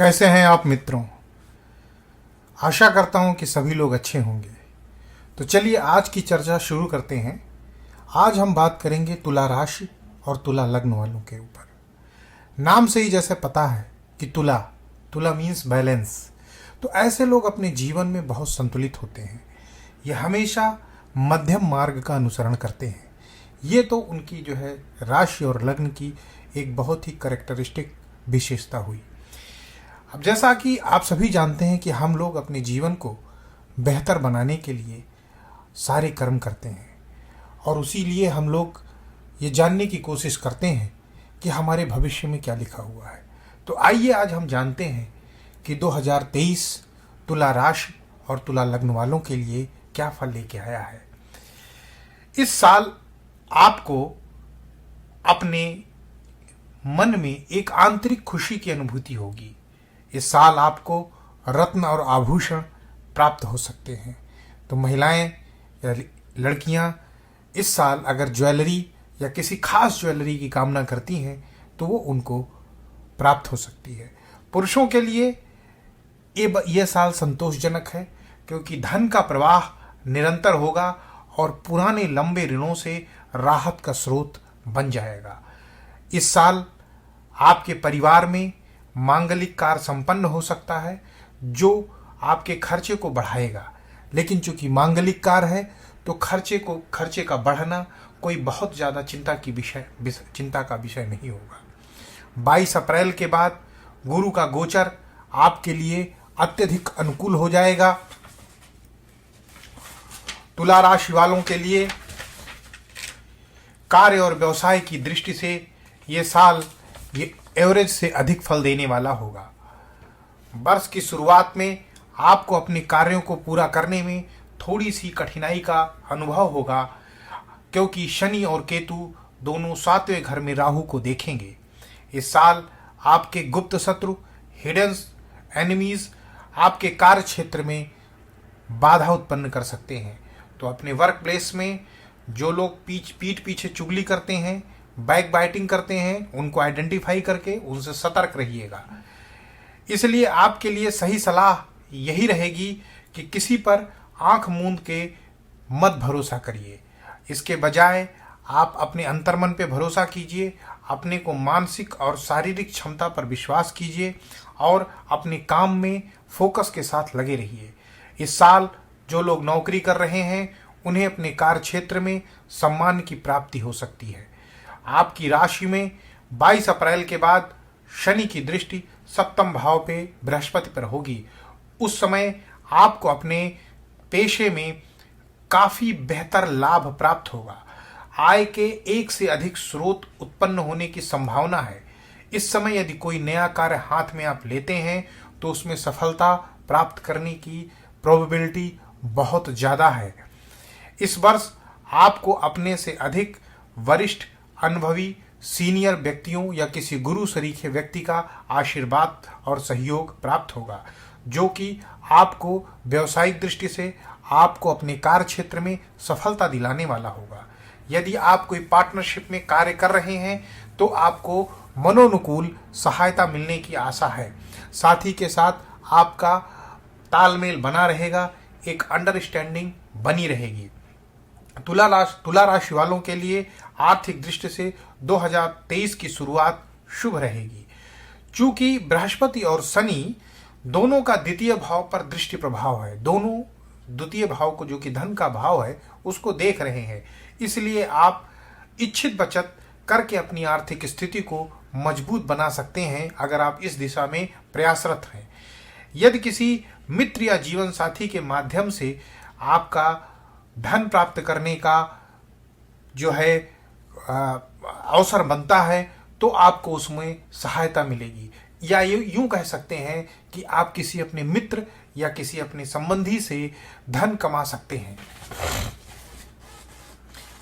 कैसे हैं आप मित्रों। आशा करता हूं कि सभी लोग अच्छे होंगे। तो चलिए आज की चर्चा शुरू करते हैं। आज हम बात करेंगे तुला राशि और तुला लग्न वालों के ऊपर। नाम से ही जैसे पता है कि तुला तुला मीन्स बैलेंस। तो ऐसे लोग अपने जीवन में बहुत संतुलित होते हैं। ये हमेशा मध्यम मार्ग का अनुसरण करते हैं। ये तो उनकी जो है राशि और लग्न की एक बहुत ही कैरेक्टरिस्टिक विशेषता हुई। अब जैसा कि आप सभी जानते हैं कि हम लोग अपने जीवन को बेहतर बनाने के लिए सारे कर्म करते हैं और उसी लिए हम लोग ये जानने की कोशिश करते हैं कि हमारे भविष्य में क्या लिखा हुआ है। तो आइए आज हम जानते हैं कि 2023 तुला राशि और तुला लग्न वालों के लिए क्या फल लेके आया है। इस साल आपको अपने मन में एक आंतरिक खुशी की अनुभूति होगी। इस साल आपको रत्न और आभूषण प्राप्त हो सकते हैं। तो महिलाएं या लड़कियां इस साल अगर ज्वेलरी या किसी खास ज्वेलरी की कामना करती हैं तो वो उनको प्राप्त हो सकती है। पुरुषों के लिए ये साल संतोषजनक है क्योंकि धन का प्रवाह निरंतर होगा और पुराने लंबे ऋणों से राहत का स्रोत बन जाएगा। इस साल आपके परिवार में मांगलिक कार्य संपन्न हो सकता है जो आपके खर्चे को बढ़ाएगा। लेकिन चूंकि मांगलिक कार्य है तो खर्चे का बढ़ना कोई बहुत ज़्यादा चिंता का विषय नहीं होगा। 22 अप्रैल के बाद गुरु का गोचर आपके लिए अत्यधिक अनुकूल हो जाएगा। तुला राशि वालों के लिए कार्य और व्यवसाय की दृष्टि से ये साल ये एवरेज से अधिक फल देने वाला होगा। वर्ष की शुरुआत में आपको अपने कार्यों को पूरा करने में थोड़ी सी कठिनाई का अनुभव होगा क्योंकि शनि और केतु दोनों 7वें घर में राहु को देखेंगे। इस साल आपके गुप्त शत्रु हिडन एनिमीज आपके कार्य क्षेत्र में बाधा उत्पन्न कर सकते हैं। तो अपने वर्क प्लेस में जो लोग पीठ पीछे चुगली करते हैं, बैक बाइटिंग करते हैं, उनको आइडेंटिफाई करके उनसे सतर्क रहिएगा। इसलिए आपके लिए सही सलाह यही रहेगी कि किसी पर आंख मूंद के मत भरोसा करिए। इसके बजाय आप अपने अंतर्मन पे भरोसा कीजिए, अपने को मानसिक और शारीरिक क्षमता पर विश्वास कीजिए और अपने काम में फोकस के साथ लगे रहिए। इस साल जो लोग नौकरी कर रहे हैं उन्हें अपने कार्य क्षेत्र में सम्मान की प्राप्ति हो सकती है। आपकी राशि में 22 अप्रैल के बाद शनि की दृष्टि सप्तम भाव पे बृहस्पति पर होगी। उस समय आपको अपने पेशे में काफ़ी बेहतर लाभ प्राप्त होगा। आय के एक से अधिक स्रोत उत्पन्न होने की संभावना है। इस समय यदि कोई नया कार्य हाथ में आप लेते हैं तो उसमें सफलता प्राप्त करने की प्रोबेबिलिटी बहुत ज़्यादा है। इस वर्ष आपको अपने से अधिक वरिष्ठ अनुभवी सीनियर व्यक्तियों या किसी गुरु सरीखे व्यक्ति का आशीर्वाद और सहयोग प्राप्त होगा जो कि आपको व्यावसायिक दृष्टि से आपको अपने कार्य क्षेत्र में सफलता दिलाने वाला होगा। यदि आप कोई पार्टनरशिप में कार्य कर रहे हैं तो आपको मनोनुकूल सहायता मिलने की आशा है। साथ ही के साथ आपका तालमेल बना रहेगा, एक अंडरस्टैंडिंग बनी रहेगी। तुला राशि वालों के लिए आर्थिक दृष्टि से 2023 की शुरुआत शुभ रहेगी। चूंकि बृहस्पति और शनि दोनों का द्वितीय भाव पर दृष्टि प्रभाव है, दोनों द्वितीय भाव को जो कि धन का भाव है उसको देख रहे हैं, इसलिए आप इच्छित बचत करके अपनी आर्थिक स्थिति को मजबूत बना सकते हैं अगर आप इस दिशा में प्रयासरत हैं। यदि किसी मित्र या जीवन साथी के माध्यम से आपका धन प्राप्त करने का जो है अवसर बनता है तो आपको उसमें सहायता मिलेगी, या यूं कह सकते हैं कि आप किसी अपने मित्र या किसी अपने संबंधी से धन कमा सकते हैं।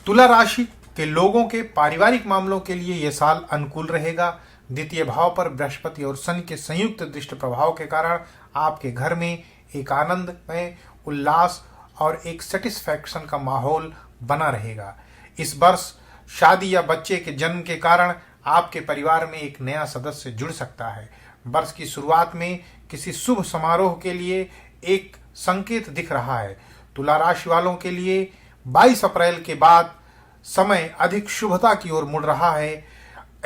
तुला राशि के लोगों के पारिवारिक मामलों के लिए यह साल अनुकूल रहेगा। द्वितीय भाव पर बृहस्पति और शनि के संयुक्त दृष्टि प्रभाव के कारण आपके घर में एक आनंद में उल्लास और एक सेटिस्फैक्शन का माहौल बना रहेगा। इस वर्ष शादी या बच्चे के जन्म के कारण आपके परिवार में एक नया सदस्य जुड़ सकता है। वर्ष की शुरुआत में किसी शुभ समारोह के लिए एक संकेत दिख रहा है। तुला राशि वालों के लिए 22 अप्रैल के बाद समय अधिक शुभता की ओर मुड़ रहा है।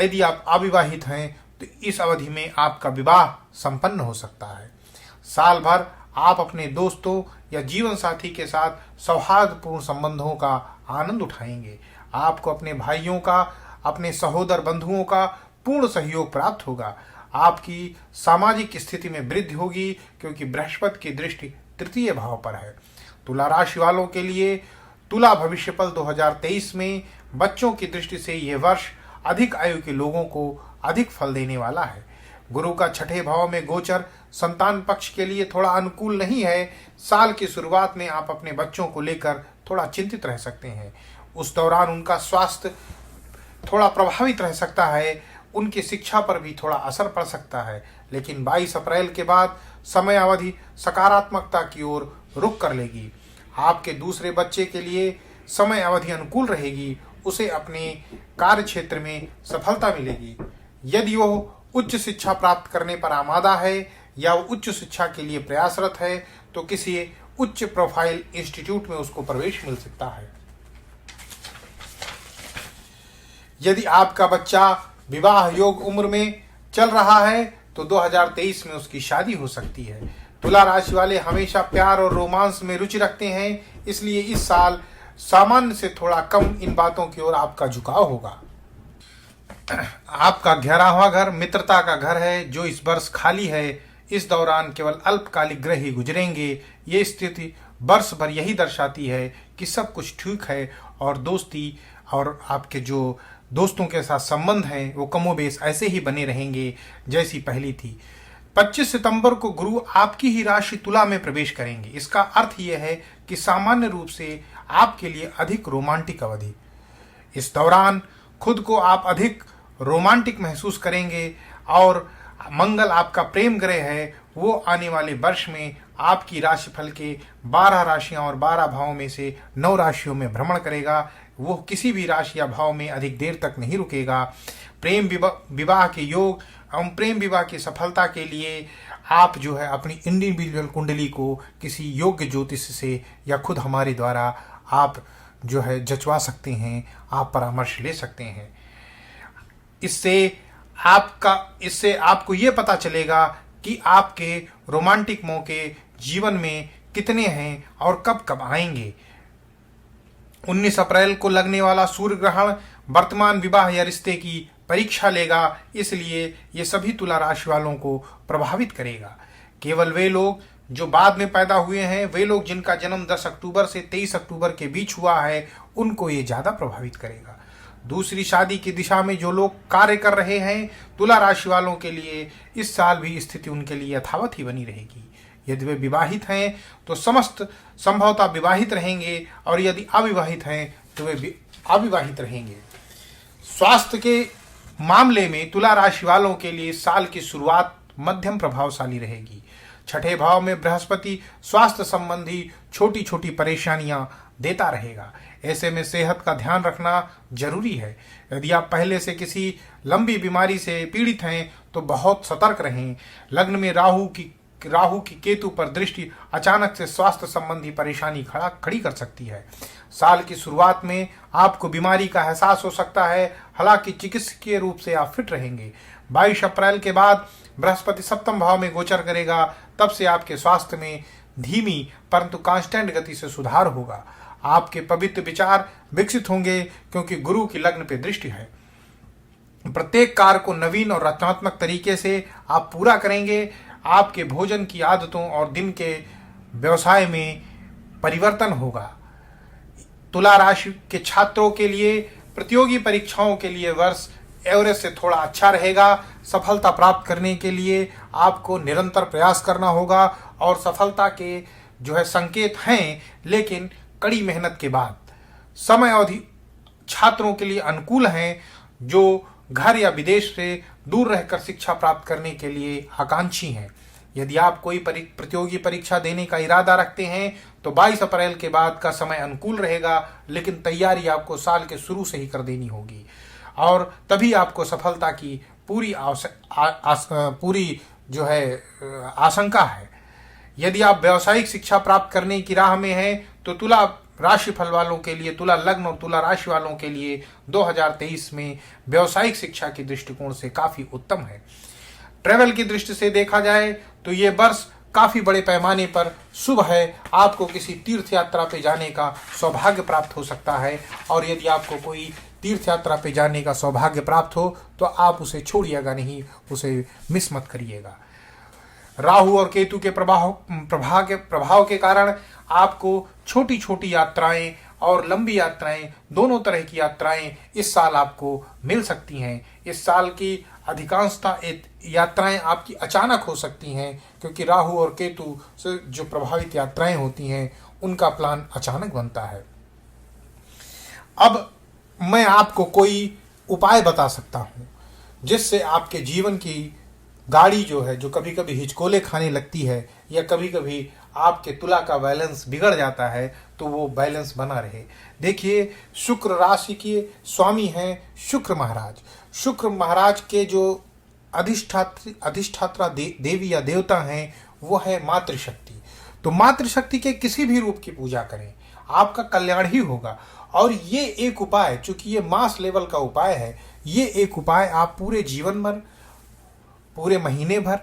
यदि आप अविवाहित हैं तो इस अवधि में आपका विवाह संपन्न हो सकता है। साल भर आप अपने दोस्तों या जीवन साथी के साथ सौहार्दपूर्ण संबंधों का आनंद उठाएंगे। आपको अपने भाइयों का, अपने सहोदर बंधुओं का पूर्ण सहयोग प्राप्त होगा। आपकी सामाजिक स्थिति में वृद्धि होगी क्योंकि बृहस्पति की दृष्टि तृतीय भाव पर है। तुला राशि वालों के लिए तुला भविष्यफल 2023 में बच्चों की दृष्टि से यह वर्ष अधिक आयु के लोगों को अधिक फल देने वाला है। गुरु का छठे भाव में गोचर संतान पक्ष के लिए थोड़ा अनुकूल नहीं है। साल की शुरुआत में आप अपने बच्चों को लेकर थोड़ा चिंतित रह सकते हैं। उस दौरान उनका स्वास्थ्य थोड़ा प्रभावित रह सकता है, उनकी शिक्षा पर भी थोड़ा असर पड़ सकता है। लेकिन 22 अप्रैल के बाद समय अवधि सकारात्मकता की ओर रुख कर लेगी। आपके दूसरे बच्चे के लिए समय अवधि अनुकूल रहेगी। उसे अपने कार्य क्षेत्र में सफलता मिलेगी। यदि वह उच्च शिक्षा प्राप्त करने पर आमादा है या वो उच्च शिक्षा के लिए प्रयासरत है तो किसी उच्च प्रोफाइल इंस्टीट्यूट में उसको प्रवेश मिल सकता है। यदि आपका बच्चा विवाह योग उम्र में चल रहा है तो 2023 में उसकी शादी हो सकती है। तुला राशि वाले हमेशा प्यार और रोमांस में रुचि रखते हैं, इसलिए इस साल सामान्य से थोड़ा कम इन बातों की ओर आपका झुकाव होगा। आपका 11वां घर मित्रता का घर है जो इस वर्ष खाली है। इस दौरान केवल अल्पकालिक ग्रह ही गुजरेंगे। ये स्थिति वर्ष भर यही दर्शाती है कि सब कुछ ठीक है और दोस्ती और आपके जो दोस्तों के साथ संबंध हैं वो कमोबेश ऐसे ही बने रहेंगे जैसी पहली थी। 25 सितंबर को गुरु आपकी ही राशि तुला में प्रवेश करेंगे। इसका अर्थ यह है कि सामान्य रूप से आपके लिए अधिक रोमांटिक अवधि। इस दौरान खुद को आप अधिक रोमांटिक महसूस करेंगे और मंगल आपका प्रेम ग्रह है, वो आने वाले वर्ष में आपकी राशिफल के 12 राशियां और 12 भावों में से 9 राशियों में भ्रमण करेगा। वो किसी भी राशि या भाव में अधिक देर तक नहीं रुकेगा। प्रेम विवाह के योग एवं प्रेम विवाह की सफलता के लिए आप जो है अपनी इंडिविजुअल कुंडली को किसी योग्य ज्योतिष से या खुद हमारे द्वारा आप जो है जचवा सकते हैं, आप परामर्श ले सकते हैं। इससे आपको ये पता चलेगा कि आपके रोमांटिक मौके जीवन में कितने हैं और कब कब आएंगे। 19 अप्रैल को लगने वाला सूर्य ग्रहण वर्तमान विवाह या रिश्ते की परीक्षा लेगा, इसलिए ये सभी तुला राशि वालों को प्रभावित करेगा। केवल वे लोग जो बाद में पैदा हुए हैं, वे लोग जिनका जन्म 10 अक्टूबर से 23 अक्टूबर के बीच हुआ है, उनको ये ज्यादा प्रभावित करेगा। दूसरी शादी की दिशा में जो लोग कार्य कर रहे हैं, तुला राशि वालों के लिए इस साल भी स्थिति उनके लिए यथावत ही बनी रहेगी। यदि वे विवाहित हैं तो समस्त संभवतः विवाहित रहेंगे और यदि अविवाहित हैं तो वे अविवाहित रहेंगे। स्वास्थ्य के मामले में तुला राशि वालों के लिए साल की शुरुआत मध्यम प्रभावशाली रहेगी। छठे भाव में बृहस्पति स्वास्थ्य संबंधी छोटी छोटी परेशानियां देता रहेगा। ऐसे में सेहत का ध्यान रखना जरूरी है। यदि आप पहले से किसी लंबी बीमारी से पीड़ित हैं तो बहुत सतर्क रहें। लग्न में राहु की केतु पर दृष्टि अचानक से स्वास्थ्य संबंधी परेशानी खड़ी कर सकती है। साल की शुरुआत में आपको बीमारी का एहसास हो सकता है, हालांकि चिकित्सकीय रूप से आप फिट रहेंगे। 22 अप्रैल के बाद बृहस्पति सप्तम भाव में गोचर करेगा, तब से आपके स्वास्थ्य में धीमी परंतु कांस्टेंट गति से सुधार होगा। आपके पवित्र विचार विकसित होंगे क्योंकि गुरु की लग्न पे दृष्टि है। प्रत्येक कार्य को नवीन और रचनात्मक तरीके से आप पूरा करेंगे। आपके भोजन की आदतों और दिन के व्यवसाय में परिवर्तन होगा। तुला राशि के छात्रों के लिए प्रतियोगी परीक्षाओं के लिए वर्ष एवरेज से थोड़ा अच्छा रहेगा। सफलता प्राप्त करने के लिए आपको निरंतर प्रयास करना होगा और सफलता के जो है संकेत हैं, लेकिन कड़ी मेहनत के बाद समय अवधि छात्रों के लिए अनुकूल हैं जो घर या विदेश से दूर रहकर शिक्षा प्राप्त करने के लिए आकांक्षी हैं। यदि आप कोई प्रतियोगी परीक्षा देने का इरादा रखते हैं तो 22 अप्रैल के बाद का समय अनुकूल रहेगा, लेकिन तैयारी आपको साल के शुरू से ही कर देनी होगी और तभी आपको सफलता की पूरी जो है आशंका है। यदि आप व्यावसायिक शिक्षा प्राप्त करने की राह में हैं तो तुला राशि फल वालों के लिए, तुला लग्न और तुला राशि वालों के लिए 2023 में व्यावसायिक शिक्षा के दृष्टिकोण से काफी उत्तम है। ट्रेवल की दृष्टि से देखा जाए तो ये वर्ष काफी बड़े पैमाने पर शुभ है। आपको किसी तीर्थ यात्रा पे जाने का सौभाग्य प्राप्त हो सकता है, और यदि आपको कोई तीर्थ यात्रा पे जाने का सौभाग्य प्राप्त हो तो आप उसे छोड़िएगा नहीं, उसे मिस मत करिएगा। राहु और केतु के प्रभाव के कारण आपको छोटी छोटी यात्राएं और लंबी यात्राएं, दोनों तरह की यात्राएं इस साल आपको मिल सकती हैं। इस साल की अधिकांशता यात्राएं आपकी अचानक हो सकती हैं, क्योंकि राहु और केतु से जो प्रभावित यात्राएं होती हैं उनका प्लान अचानक बनता है। अब मैं आपको कोई उपाय बता सकता हूं जिससे आपके जीवन की गाड़ी जो है, जो कभी कभी हिचकोले खाने लगती है या कभी कभी आपके तुला का बैलेंस बिगड़ जाता है, तो वो बैलेंस बना रहे। देखिए, शुक्र राशि के स्वामी हैं शुक्र महाराज। शुक्र महाराज के जो अधिष्ठात्रा देवी या देवता हैं वो है मातृशक्ति। तो मातृशक्ति के किसी भी रूप की पूजा करें, आपका कल्याण ही होगा। और ये एक उपाय, चूंकि ये मास लेवल का उपाय है, ये एक उपाय आप पूरे जीवन भर, पूरे महीने भर,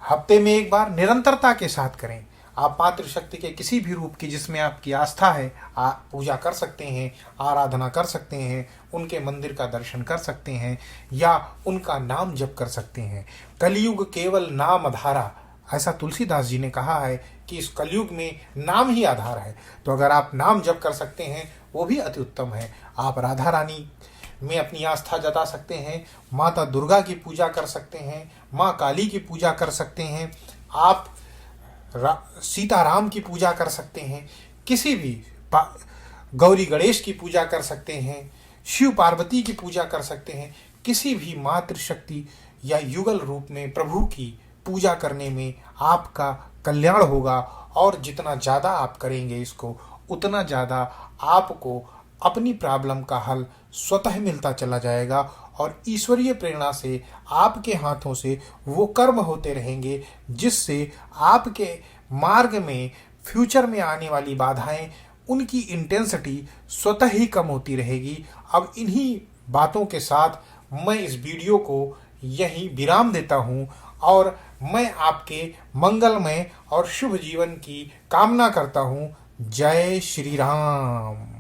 हफ्ते में एक बार निरंतरता के साथ करें। आप मातृशक्ति के किसी भी रूप की जिसमें आपकी आस्था है, आप पूजा कर सकते हैं, आराधना कर सकते हैं, उनके मंदिर का दर्शन कर सकते हैं या उनका नाम जप कर सकते हैं। कलयुग केवल नाम आधारा, ऐसा तुलसीदास जी ने कहा है कि इस कलयुग में नाम ही आधार है। तो अगर आप नाम जप कर सकते हैं वो भी अति उत्तम है। आप राधा रानी में अपनी आस्था जता सकते हैं, माता दुर्गा की पूजा कर सकते हैं, माँ काली की पूजा कर सकते हैं, आप सीताराम की पूजा कर सकते हैं, किसी भी गौरी गणेश की पूजा कर सकते हैं, शिव पार्वती की पूजा कर सकते हैं। किसी भी मातृशक्ति या युगल रूप में प्रभु की पूजा करने में आपका कल्याण होगा, और जितना ज़्यादा आप करेंगे इसको, उतना ज़्यादा आपको अपनी प्रॉब्लम का हल स्वतः मिलता चला जाएगा, और ईश्वरीय प्रेरणा से आपके हाथों से वो कर्म होते रहेंगे जिससे आपके मार्ग में फ्यूचर में आने वाली बाधाएं, उनकी इंटेंसिटी स्वतः ही कम होती रहेगी। अब इन्हीं बातों के साथ मैं इस वीडियो को यहीं विराम देता हूं, और मैं आपके मंगलमय और शुभ जीवन की कामना करता हूं। जय श्री राम।